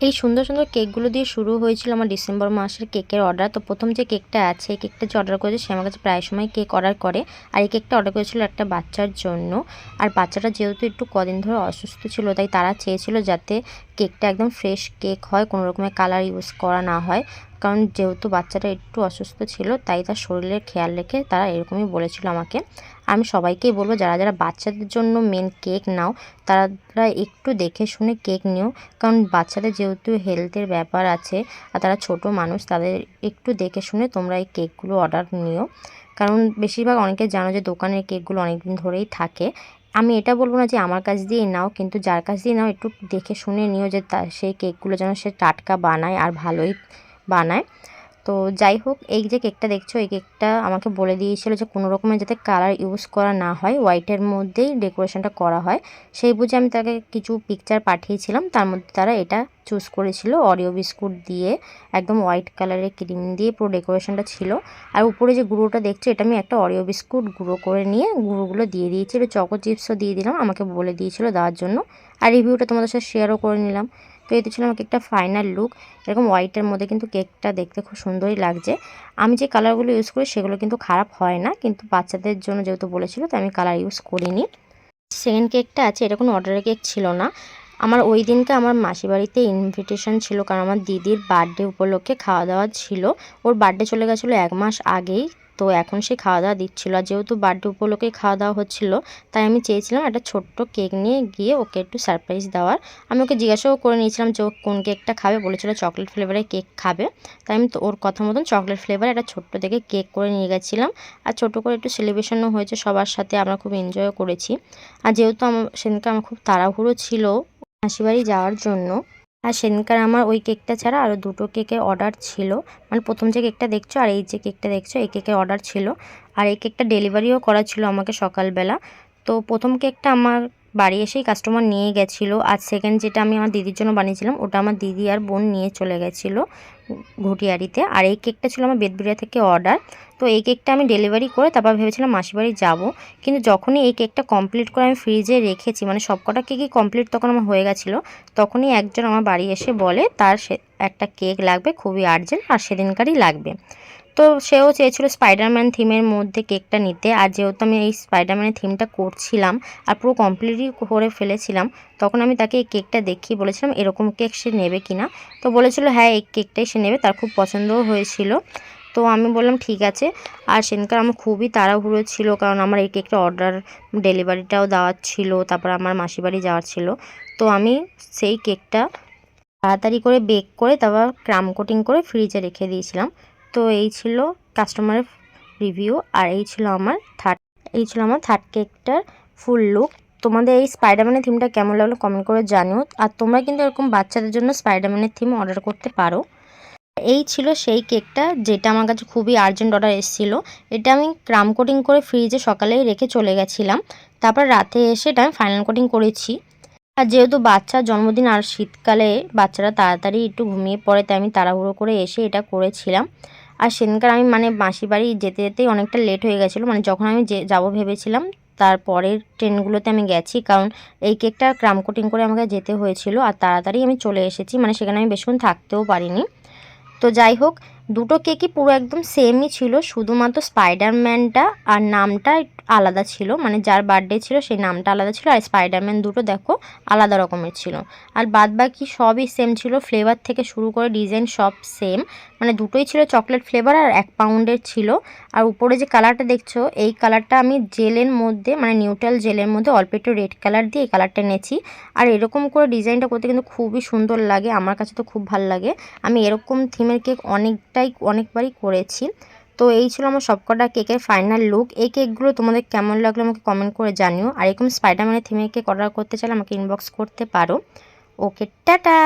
এই সুন্দর সুন্দর কেকগুলো দিয়ে শুরু হয়েছিল আমার ডিসেম্বর মাসের কেকের অর্ডার। তো প্রথম যে কেকটা আছে, এই কেকটা যে অর্ডার করেছে সে আমার কাছে প্রায় সময় কেক অর্ডার করে। আর এই কেকটা অর্ডার করেছিল একটা বাচ্চার জন্য। আর বাচ্চাটা যেহেতু একটু কদিন ধরে অসুস্থ ছিল, তাই তারা চেয়েছিল যাতে কেকটা একদম ফ্রেশ কেক হয়, কোনো রকমের কালার ইউজ করা না হয়। কারণ যেহেতু বাচ্চাটা একটু অসুস্থ ছিল, তাই তার শরীরের খেয়াল রেখে তারা এরকমই বলেছিল আমাকে। আমি সবাইকেই বলবো, যারা যারা বাচ্চাদের জন্য মেন কেক নাও, তারা একটু দেখে শুনে কেক নিও। কারণ বাচ্চাদের যেহেতু হেলথের ব্যাপার আছে আর তারা ছোট মানুষ, তাদের একটু দেখে শুনে তোমরা এই কেকগুলো অর্ডার নিও। কারণ বেশিরভাগ অনেকে জানো যে দোকানের কেকগুলো অনেক দিন ধরেই থাকে। আমি এটা বলবো না যে আমার কাছ দিয়ে নাও, কিন্তু যার কাছ দিয়ে নাও একটু দেখে শুনে নিও যে সেই কেকগুলো যেন সে টাটকা বানায় আর ভালোই বানায়। তো যাই হোক, এই যে কেকটা দেখছো, এই কেকটা আমাকে বলে দিয়েছিল যে কোনো রকমের যাতে কালার ইউজ করা না হয়, হোয়াইটের মধ্যেই ডেকোরেশনটা করা হয়। সেই বুঝে আমি তাকে কিছু পিকচার পাঠিয়েছিলাম, তার মধ্যে তারা এটা চুজ করেছিল। অরিও বিস্কুট দিয়ে একদম হোয়াইট কালারের ক্রিম দিয়ে পুরো ডেকোরেশনটা ছিল। আর উপরে যে গুঁড়োটা দেখছো, এটা আমি একটা অরিও বিস্কুট গুঁড়ো করে নিয়ে গুঁড়োগুলো দিয়ে দিয়েছি। চকো চিপসও দিয়ে দিলাম, আমাকে বলে দিয়েছিল দেওয়ার জন্য। আর রিভিউটা তোমাদের সাথে শেয়ারও করে নিলাম। তো এতে ছিল আমার কেকটা ফাইনাল লুক। এরকম হোয়াইটের মধ্যে কিন্তু কেকটা দেখতে খুব সুন্দরই লাগছে। আমি যে কালারগুলো ইউজ করি সেগুলো কিন্তু খারাপ হয় না, কিন্তু বাচ্চাদের জন্য যেহেতু বলেছিল, তো আমি কালার ইউজ করিনি। সেকেন্ড কেকটা আছে, এটা কোনো অর্ডারের কেক ছিল না। আমার ওই দিনকে আমার মাসি বাড়িতে ইনভিটেশন ছিল, কারণ আমার দিদির বার্থডে উপলক্ষে খাওয়া দাওয়া ছিল। ওর বার্থডে চলে গেছিলো 1 মাস আগেই। তো এখন সে খাওয়া দাওয়া দিচ্ছিলো, আর যেহেতু বার্থডে উপলক্ষে খাওয়া দাওয়া হচ্ছিলো, তাই আমি চেয়েছিলাম একটা ছোট্ট কেক নিয়ে গিয়ে ওকে একটু সারপ্রাইজ দেওয়ার। আমি ওকে জিজ্ঞাসাও করে নিয়েছিলাম যে ও কোন কেকটা খাবে, বলেছিল চকলেট ফ্লেভারের কেক খাবে। তাই আমি তো ওর কথা মতন চকলেট ফ্লেভার একটা ছোট্ট থেকে কেক করে নিয়ে গেছিলাম। আর ছোটো করে একটু সেলিব্রেশনও হয়েছে সবার সাথে, আমরা খুব এনজয়ও করেছি। আর যেহেতু সেদিনকে আমার খুব তাড়াহুড়ো ছিল মাসিবাড়ি যাওয়ার জন্য, আর সেদিনকার আমার ওই কেকটা ছাড়া আরও দুটো কেকের অর্ডার ছিল। মানে প্রথম যে কেকটা দেখছো আর এই যে কেকটা দেখছো, এই কেকের অর্ডার ছিল। আর এই কেকটা ডেলিভারিও করা ছিল আমাকে সকালবেলা। তো প্রথম কেকটা আমার বাড়ি এসেই কাস্টমার নিয়ে গেছিলো। আর সেকেন্ড যেটা আমি আমার দিদির জন্য বানিয়েছিলাম, ওটা আমার দিদি আর বোন নিয়ে চলে গেছিলো ঘুটিয়ারিতে। আর এই কেকটা ছিল আমার বেদবিরিয়া থেকে অর্ডার। তো এই কেকটা আমি ডেলিভারি করে তারপর ভেবেছিলাম মাসিবাড়ি যাব। কিন্তু যখনই এই কেকটা কমপ্লিট করে আমি ফ্রিজে রেখেছি, মানে সবকটা কেকই কমপ্লিট তখন আমার হয়ে গেছিলো, তখনই একজন আমার বাড়ি এসে বলে তার একটা কেক লাগবে, খুবই আর্জেন্ট, আর সেদিনকারই লাগবে। তো সেও চেয়েছিল স্পাইডারম্যান থিমের মধ্যে কেকটা নিতে। আর যেহেতু আমি এই স্পাইডারম্যানের থিমটা করছিলাম আর পুরো কমপ্লিটই করে ফেলেছিলাম, তখন আমি তাকে এই কেকটা দেখিয়ে বলেছিলাম এরকম কেক সে নেবে কিনা। তো বলেছিল হ্যাঁ, এই কেকটাই সে নেবে, তার খুব পছন্দও হয়েছিল। তো আমি বললাম ঠিক আছে। আর সেদিনকার আমার খুবই তাড়াহুড়ো ছিল, কারণ আমার এই কেকটা অর্ডার ডেলিভারিটাও দেওয়ার ছিল, তারপর আমার মাসিবাড়ি যাওয়ার ছিল। তো আমি সেই কেকটা তাড়াতাড়ি করে বেক করে তারপর ক্রাম কোটিং করে ফ্রিজে রেখে দিয়েছিলাম। তো এই ছিল কাস্টমারের রিভিউ, আর এই ছিল আমার থার্ড কেকটার ফুল লুক। তোমাদের এই স্পাইডারম্যানের থিমটা কেমন লাগলো কমেন্ট করে জানিও। আর তোমরা কিন্তু এরকম বাচ্চাদের জন্য স্পাইডারম্যানের থিম অর্ডার করতে পারো। এই ছিল সেই কেকটা যেটা আমার কাছে খুবই আর্জেন্ট অর্ডার এসেছিলো। এটা আমি ক্রাম কোটিং করে ফ্রিজে সকালেই রেখে চলে গেছিলাম, তারপর রাতে এসে এটা আমি ফাইনাল কোটিং করেছি। আর যেহেতু বাচ্চার জন্মদিন আর শীতকালে বাচ্চারা তাড়াতাড়ি একটু ঘুমিয়ে পড়ে, তাই আমি তাড়াহুড়ো করে এসে এটা করেছিলাম। আর সেদিনকার আমি মানে মাসি বাড়ি যেতে যেতেই অনেকটা লেট হয়ে গেছিলো, মানে যখন আমি যাবো ভেবেছিলাম তারপরের ট্রেনগুলোতে আমি গেছি, কারণ এই কেকটা ক্রাম কোটিং করে আমাকে যেতে হয়েছিল। আর তাড়াতাড়ি আমি চলে এসেছি, মানে সেখানে আমি বেশিক্ষণ থাকতেও পারিনি। তো যাই হোক, দুটো কেকই পুরো একদম সেমই ছিল, শুধুমাত্র স্পাইডারম্যানটা আর নামটা আলাদা ছিল, মানে যার বার্থডে ছিল সেই নামটা আলাদা ছিল। আর স্পাইডারম্যান দুটো দেখো আলাদা রকমের ছিল। আর বাদ বাকি সবই সেম ছিল, ফ্লেভার থেকে শুরু করে ডিজাইন সব সেম। মানে দুটোই ছিল চকলেট ফ্লেভার আর 1 পাউন্ডের ছিল। আর উপরে যে কালারটা দেখছো, এই কালারটা আমি জেলের মধ্যে, মানে নিউট্রাল জেলের মধ্যে অল্প একটু রেড কালার দিয়ে এই কালারটা এনেছি। আর এরকম করে ডিজাইনটা করতে কিন্তু খুবই সুন্দর লাগে, আমার কাছে তো খুব ভালো লাগে। আমি এরকম থিমের কেক অনেকবারই করেছি। তো এই ছিল আমার সবকটা কেকের ফাইনাল লুক। এই কেকগুলো তোমাদের কেমন লাগলো আমাকে কমেন্ট করে জানিও। আর এরকম স্পাইডারম্যানের থিমের কেক অর্ডার করতে চাইলে আমাকে ইনবক্স করতে পারো। ওকে, টাটা।